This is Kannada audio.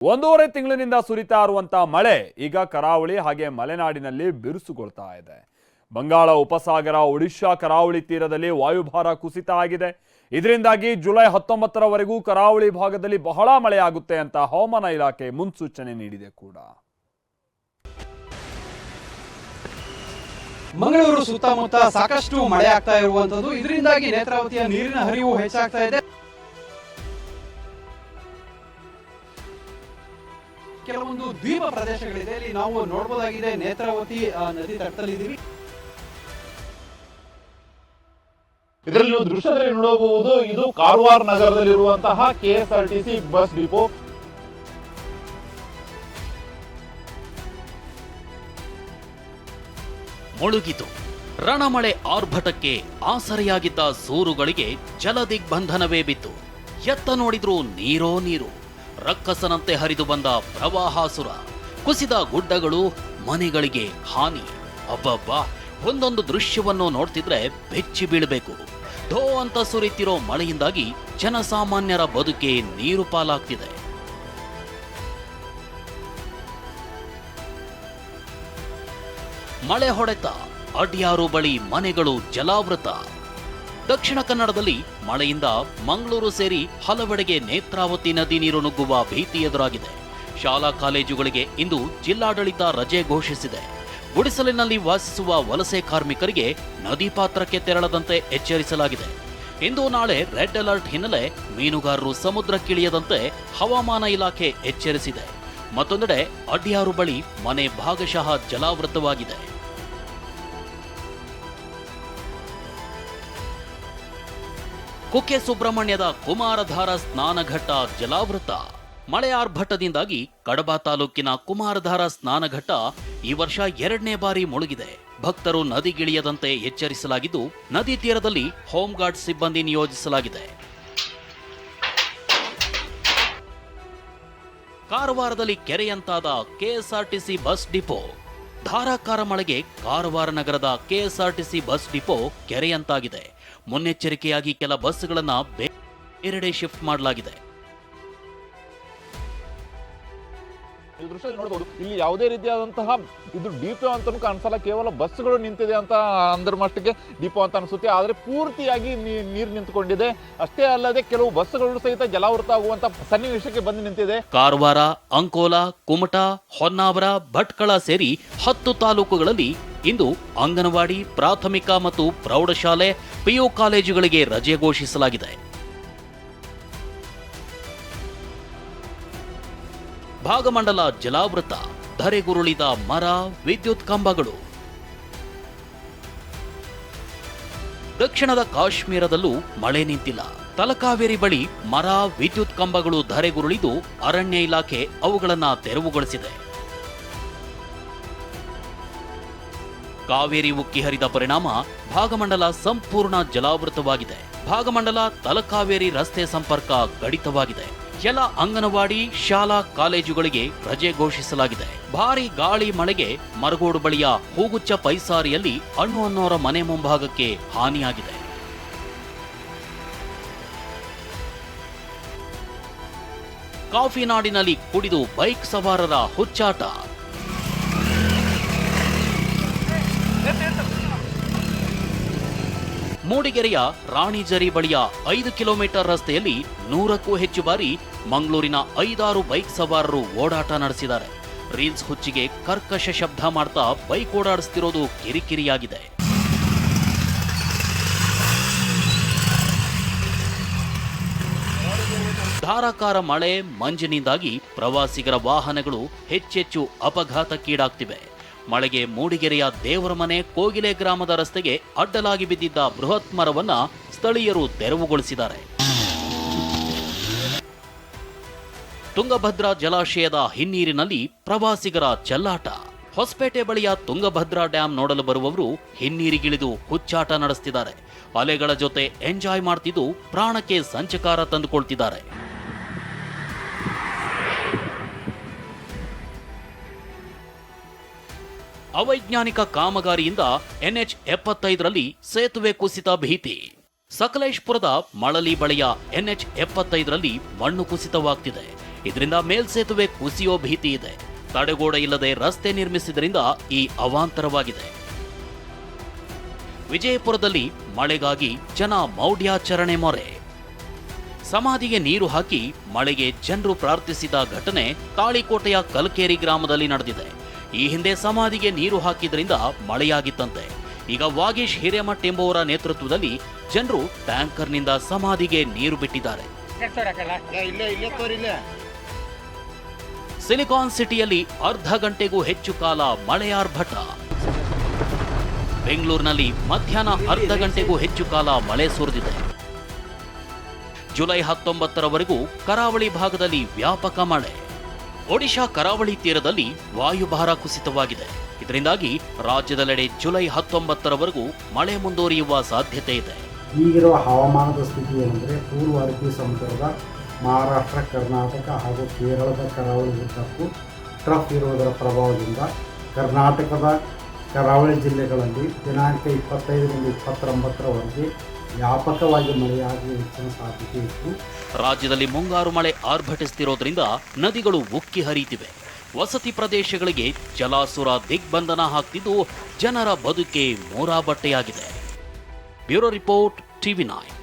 ಒಂದೂವರೆ ತಿಂಗಳಿನಿಂದ ಸುರಿತಾ ಇರುವಂತಹ ಮಳೆ ಈಗ ಕರಾವಳಿ ಹಾಗೆ ಮಲೆನಾಡಿನಲ್ಲಿ ಬಿರುಸುಗೊಳ್ತಾ ಇದೆ. ಬಂಗಾಳ ಉಪಸಾಗರ, ಒಡಿಶಾ ಕರಾವಳಿ ತೀರದಲ್ಲಿ ವಾಯುಭಾರ ಕುಸಿತ ಆಗಿದೆ. ಇದರಿಂದಾಗಿ ಜುಲೈ 19ರವರೆಗೂ ಕರಾವಳಿ ಭಾಗದಲ್ಲಿ ಬಹಳ ಮಳೆಯಾಗುತ್ತೆ ಅಂತ ಹವಾಮಾನ ಇಲಾಖೆ ಮುನ್ಸೂಚನೆ ನೀಡಿದೆ ಕೂಡ. ಮಂಗಳೂರು ಸುತ್ತಮುತ್ತ ಸಾಕಷ್ಟು ಮಳೆ ಆಗ್ತಾ ಇರುವಂತದ್ದು. ಇದರಿಂದಾಗಿ ನೇತ್ರಾವತಿಯ ನೀರಿನ ಹರಿವು ಹೆಚ್ಚಾಗ್ತಾ ಇದೆ. ಕೆಲವೊಂದು ದ್ವೀಪ ಪ್ರದೇಶಗಳಿದೆ, ಇಲ್ಲಿ ನಾವು ನೋಡಬಹುದಾಗಿದೆ. ನೇತ್ರಾವತಿ ನದಿ ತಟ್ಟಲಿದ್ದೀವಿ. ಇದರಲ್ಲಿ ನೀವು ದೃಶ್ಯದಲ್ಲಿ ನೋಡಬಹುದು, ಇದು ಕಾರವಾರ ನಗರದಲ್ಲಿರುವಂತಹ ಕೆಎಸ್ಆರ್ಟಿಸಿ ಬಸ್ ಡಿಪೋ. ಮುಳುಗಿತು. ರಣಮಳೆ ಆರ್ಭಟಕ್ಕೆ ಆಸರೆಯಾಗಿದ್ದ ಸೂರುಗಳಿಗೆ ಜಲದಿಗ್ಬಂಧನವೇ ಬಿತ್ತು. ಎತ್ತ ನೋಡಿದ್ರೂ ನೀರೋ ನೀರು. ರಕ್ಕಸನಂತೆ ಹರಿದು ಬಂದ ಪ್ರವಾಹಾಸುರ. ಕುಸಿದ ಗುಡ್ಡಗಳು, ಮನೆಗಳಿಗೆ ಹಾನಿ. ಅಬ್ಬಬ್ಬಾ, ಒಂದೊಂದು ದೃಶ್ಯವನ್ನು ನೋಡ್ತಿದ್ರೆ ಬೆಚ್ಚಿ ಬೀಳಬೇಕು. ಧೋ ಅಂತ ಸುರಿತಿರೋ ಮಳೆಯಿಂದಾಗಿ ಜನಸಾಮಾನ್ಯರ ಬದುಕೆ ನೀರು ಪಾಲಾಗ್ತಿದೆ. ಮಳೆ ಹೊಡೆತ, ಅಡ್ಯಾರು ಬಳಿ ಮನೆಗಳು ಜಲಾವೃತ. ದಕ್ಷಿಣ ಕನ್ನಡದಲ್ಲಿ ಮಳೆಯಿಂದ ಮಂಗಳೂರು ಸೇರಿ ಹಲವೆಡೆಗೆ ನೇತ್ರಾವತಿ ನದಿ ನೀರು ನುಗ್ಗುವ ಭೀತಿ ಎದುರಾಗಿದೆ. ಶಾಲಾ ಕಾಲೇಜುಗಳಿಗೆ ಇಂದು ಜಿಲ್ಲಾಡಳಿತ ರಜೆ ಘೋಷಿಸಿದೆ. ಗುಡಿಸಲಿನಲ್ಲಿ ವಾಸಿಸುವ ವಲಸೆ ಕಾರ್ಮಿಕರಿಗೆ ನದಿ ಪಾತ್ರಕ್ಕೆ ತೆರಳದಂತೆ ಎಚ್ಚರಿಸಲಾಗಿದೆ. ಇಂದು ನಾಳೆ ರೆಡ್ ಅಲರ್ಟ್ ಹಿನ್ನೆಲೆ ಮೀನುಗಾರರು ಸಮುದ್ರಕ್ಕಿಳಿಯದಂತೆ ಹವಾಮಾನ ಇಲಾಖೆ ಎಚ್ಚರಿಸಿದೆ. ಮತ್ತೊಂದೆಡೆ ಅಡ್ಯಾರು ಬಳಿ ಮನೆ ಭಾಗಶಃ ಜಲಾವೃತವಾಗಿದೆ. ಕುಕ್ಕೆ ಸುಬ್ರಹ್ಮಣ್ಯದ ಕುಮಾರಧಾರ ಸ್ನಾನಘಟ್ಟ ಜಲಾವೃತ. ಮಳೆ ಆರ್ಭಟದಿಂದಾಗಿ ಕಡಬ ತಾಲೂಕಿನ ಕುಮಾರಧಾರ ಸ್ನಾನಘಟ್ಟ ಈ ವರ್ಷ 2ನೇ ಬಾರಿ ಮುಳುಗಿದೆ. ಭಕ್ತರು ನದಿಗಿಳಿಯದಂತೆ ಎಚ್ಚರಿಸಲಾಗಿದ್ದು, ನದಿ ತೀರದಲ್ಲಿ ಹೋಮ್ ಗಾರ್ಡ್ ಸಿಬ್ಬಂದಿ ನಿಯೋಜಿಸಲಾಗಿದೆ. ಕಾರವಾರದಲ್ಲಿ ಕೆರೆಯಂತಾದ ಕೆಎಸ್ಆರ್ಟಿಸಿ ಬಸ್ ಡಿಪೋ. ಧಾರಾಕಾರ ಮಳೆಗೆ ಕಾರವಾರ ನಗರದ ಕೆಎಸ್ಆರ್ಟಿಸಿ ಬಸ್ ಡಿಪೋ ಕೆರೆಯಂತಾಗಿದೆ. ಮುನ್ನೆಚ್ಚರಿಕೆಯಾಗಿ ಕೆಲ ಬಸ್ಗಳನ್ನ ಬೇರೆಡೆ ಶಿಫ್ಟ್ ಮಾಡಲಾಗಿದೆ. ದೃಶ್ಯ ನೋಡಬಹುದು, ಇಲ್ಲಿ ಯಾವುದೇ ರೀತಿಯಾದಂತಹ ಇದು ಡಿಪೋ ಅಂತ ಕಾಣಿಸಲ್ಲ. ಕೇವಲ ಬಸ್ಗಳು ನಿಂತಿದೆ ಅಂತ ಅಂದ್ರ ಮಟ್ಟಿಗೆ ಡಿಪೋ ಅಂತ ಅನಿಸುತ್ತೆ. ಆದರೆ ಪೂರ್ತಿಯಾಗಿ ನೀರು ನಿಂತುಕೊಂಡಿದೆ. ಅಷ್ಟೇ ಅಲ್ಲದೆ ಕೆಲವು ಬಸ್ಗಳು ಸಹಿತ ಜಲಾವೃತ ಆಗುವಂತ ಸನ್ನಿವೇಶಕ್ಕೆ ಬಂದು ನಿಂತಿದೆ. ಕಾರವಾರ, ಅಂಕೋಲಾ, ಕುಮಟಾ, ಹೊನ್ನಾವರ, ಭಟ್ಕಳ ಸೇರಿ 10 ತಾಲೂಕುಗಳಲ್ಲಿ ಇಂದು ಅಂಗನವಾಡಿ, ಪ್ರಾಥಮಿಕ ಮತ್ತು ಪ್ರೌಢಶಾಲೆ, ಪಿಯು ಕಾಲೇಜುಗಳಿಗೆ ರಜೆ ಘೋಷಿಸಲಾಗಿದೆ. ಭಾಗಮಂಡಲ ಜಲಾವೃತ. ಧರೆಗುರುಳಿದ ಮರ, ವಿದ್ಯುತ್ ಕಂಬಗಳು. ದಕ್ಷಿಣದ ಕಾಶ್ಮೀರದಲ್ಲೂ ಮಳೆ ನಿಂತಿಲ್ಲ. ತಲಕಾವೇರಿ ಬಳಿ ಮರ, ವಿದ್ಯುತ್ ಕಂಬಗಳು ಧರೆಗುರುಳಿದು ಅರಣ್ಯ ಇಲಾಖೆ ಅವುಗಳನ್ನ ತೆರವುಗೊಳಿಸಿದೆ. ಕಾವೇರಿ ಉಕ್ಕಿ ಹರಿದ ಪರಿಣಾಮ ಭಾಗಮಂಡಲ ಸಂಪೂರ್ಣ ಜಲಾವೃತವಾಗಿದೆ. ಭಾಗಮಂಡಲ ತಲಕಾವೇರಿ ರಸ್ತೆ ಸಂಪರ್ಕ ಕಡಿತವಾಗಿದೆ. ಕೆಲ ಅಂಗನವಾಡಿ, ಶಾಲಾ ಕಾಲೇಜುಗಳಿಗೆ ರಜೆ ಘೋಷಿಸಲಾಗಿದೆ. ಭಾರೀ ಗಾಳಿ ಮಳೆಗೆ ಮರಗೋಡು ಬಳಿಯ ಹೂಗುಚ್ಚ ಪೈಸಾರಿಯಲ್ಲಿ ಅಣ್ಣು ಅನ್ನೋರ ಮನೆ ಮುಂಭಾಗಕ್ಕೆ ಹಾನಿಯಾಗಿದೆ. ಕಾಫಿ ನಾಡಿನಲ್ಲಿ ಕುಡಿದು ಬೈಕ್ ಸವಾರರ ಹುಚ್ಚಾಟ. ಮೂಡಿಗೆರೆಯ ರಾಣಿಜರಿ ಬಳಿಯ 5 ಕಿಲೋಮೀಟರ್ ರಸ್ತೆಯಲ್ಲಿ 100ಕ್ಕೂ ಹೆಚ್ಚು ಬಾರಿ ಮಂಗಳೂರಿನ 5-6 ಬೈಕ್ ಸವಾರರು ಓಡಾಟ ನಡೆಸಿದ್ದಾರೆ. ರೀಲ್ಸ್ ಹುಚ್ಚಿಗೆ ಕರ್ಕಶ ಶಬ್ದ ಮಾಡ್ತಾ ಬೈಕ್ ಓಡಾಡಿಸ್ತಿರೋದು ಕಿರಿಕಿರಿಯಾಗಿದೆ. ಧಾರಾಕಾರ ಮಳೆ, ಮಂಜಿನಿಂದಾಗಿ ಪ್ರವಾಸಿಗರ ವಾಹನಗಳು ಹೆಚ್ಚೆಚ್ಚು ಅಪಘಾತಕ್ಕೀಡಾಗ್ತಿವೆ. ಮಳೆಗೆ ಮೂಡಿಗೆರೆಯ ದೇವರಮನೆ, ಕೋಗಿಲೆ ಗ್ರಾಮದ ರಸ್ತೆಗೆ ಅಡ್ಡಲಾಗಿ ಬಿದ್ದಿದ್ದ ಬೃಹತ್ ಮರವನ್ನ ಸ್ಥಳೀಯರು ತೆರವುಗೊಳಿಸಿದ್ದಾರೆ. ತುಂಗಭದ್ರಾ ಜಲಾಶಯದ ಹಿನ್ನೀರಿನಲ್ಲಿ ಪ್ರವಾಸಿಗರ ಚೆಲ್ಲಾಟ. ಹೊಸಪೇಟೆ ಬಳಿಯ ತುಂಗಭದ್ರಾ ಡ್ಯಾಂ ನೋಡಲು ಬರುವವರು ಹಿನ್ನೀರಿಗಿಳಿದು ಹುಚ್ಚಾಟ ನಡೆಸ್ತಿದ್ದಾರೆ. ಅಲೆಗಳ ಜೊತೆ ಎಂಜಾಯ್ ಮಾಡ್ತಿದ್ದು ಪ್ರಾಣಕ್ಕೆ ಸಂಚಕಾರ ತಂದುಕೊಳ್ತಿದ್ದಾರೆ. ಅವೈಜ್ಞಾನಿಕ ಕಾಮಗಾರಿಯಿಂದ NH 75ರಲ್ಲಿ ಸೇತುವೆ ಕುಸಿತ ಭೀತಿ. ಸಕಲೇಶ್ಪುರದ ಮಳಲಿ ಬಳಿಯ NH 75ರಲ್ಲಿ ಮಣ್ಣು ಕುಸಿತವಾಗ್ತಿದೆ. ಇದರಿಂದ ಮೇಲ್ಸೇತುವೆ ಕುಸಿಯೋ ಭೀತಿ ಇದೆ. ತಡೆಗೋಡೆ ಇಲ್ಲದೆ ರಸ್ತೆ ನಿರ್ಮಿಸಿದ್ರಿಂದ ಈ ಅವಾಂತರವಾಗಿದೆ. ವಿಜಯಪುರದಲ್ಲಿ ಮಳೆಗಾಗಿ ಜನ ಮೌಢ್ಯಾಚರಣೆ ಮೊರೆ. ಸಮಾಧಿಗೆ ನೀರು ಹಾಕಿ ಮಳೆಗೆ ಜನರು ಪ್ರಾರ್ಥಿಸಿದ ಘಟನೆ ತಾಳಿಕೋಟೆಯ ಕಲ್ಕೇರಿ ಗ್ರಾಮದಲ್ಲಿ ನಡೆದಿದೆ. ಈ ಹಿಂದೆ ಸಮಾಧಿಗೆ ನೀರು ಹಾಕಿದ್ರಿಂದ ಮಳೆಯಾಗಿತ್ತಂತೆ. ಈಗ ವಾಗೀಶ್ ಹಿರೇಮಠ್ ಎಂಬುವರ ನೇತೃತ್ವದಲ್ಲಿ ಜನರು ಟ್ಯಾಂಕರ್ನಿಂದ ಸಮಾಧಿಗೆ ನೀರು ಬಿಟ್ಟಿದ್ದಾರೆ. ಸಿಲಿಕಾನ್ ಸಿಟಿಯಲ್ಲಿ ಅರ್ಧ ಗಂಟೆಗೂ ಹೆಚ್ಚು ಕಾಲ ಮಳೆಯಾರ್ಭಟ. ಬೆಂಗಳೂರಿನಲ್ಲಿ ಮಧ್ಯಾಹ್ನ ಅರ್ಧ ಗಂಟೆಗೂ ಹೆಚ್ಚು ಕಾಲ ಮಳೆ ಸುರಿದಿದೆ. ಜುಲೈ 19ರವರೆಗೂ ಕರಾವಳಿ ಭಾಗದಲ್ಲಿ ವ್ಯಾಪಕ ಮಳೆ. ಒಡಿಶಾ ಕರಾವಳಿ ತೀರದಲ್ಲಿ ವಾಯುಭಾರ ಕುಸಿತವಾಗಿದೆ. ಇದರಿಂದಾಗಿ ರಾಜ್ಯದೆಲ್ಲೆಡೆ ಜುಲೈ 19ರವರೆಗೂ ಮಳೆ ಮುಂದುವರಿಯುವ ಸಾಧ್ಯತೆ ಇದೆ. ಈಗಿರುವ ಹವಾಮಾನದ ಸ್ಥಿತಿ ಏನೆಂದರೆ ಪೂರ್ವ ಅರಬ್ಬಿ ಸಮುದ್ರದ ಮಹಾರಾಷ್ಟ್ರ, ಕರ್ನಾಟಕ ಹಾಗೂ ಕೇರಳದ ಕರಾವಳಿ ಉದ್ದಕ್ಕೂ ಟ್ರಫ್ ಇರುವುದರ ಪ್ರಭಾವದಿಂದ ಕರ್ನಾಟಕದ ಕರಾವಳಿ ಜಿಲ್ಲೆಗಳಲ್ಲಿ ದಿನಾಂಕ 25ರಿಂದ 29ರವರೆಗೆ ವ್ಯಾಪಕವಾಗಿ ಮಳೆಯಾಗುವ ಹೆಚ್ಚಿನ ಸಾಧ್ಯತೆ ಇತ್ತು. ರಾಜ್ಯದಲ್ಲಿ ಮುಂಗಾರು ಮಳೆ ಆರ್ಭಟಿಸುತ್ತಿರೋದ್ರಿಂದ ನದಿಗಳು ಉಕ್ಕಿ ಹರಿಯುತ್ತಿವೆ. ವಸತಿ ಪ್ರದೇಶಗಳಿಗೆ ಜಲಾಸುರ ದಿಗ್ಬಂಧನ ಹಾಕ್ತಿದ್ದು ಜನರ ಬದುಕೆ ಮೋರಾಬಟ್ಟೆಯಾಗಿದೆ. Bureau report, TV9.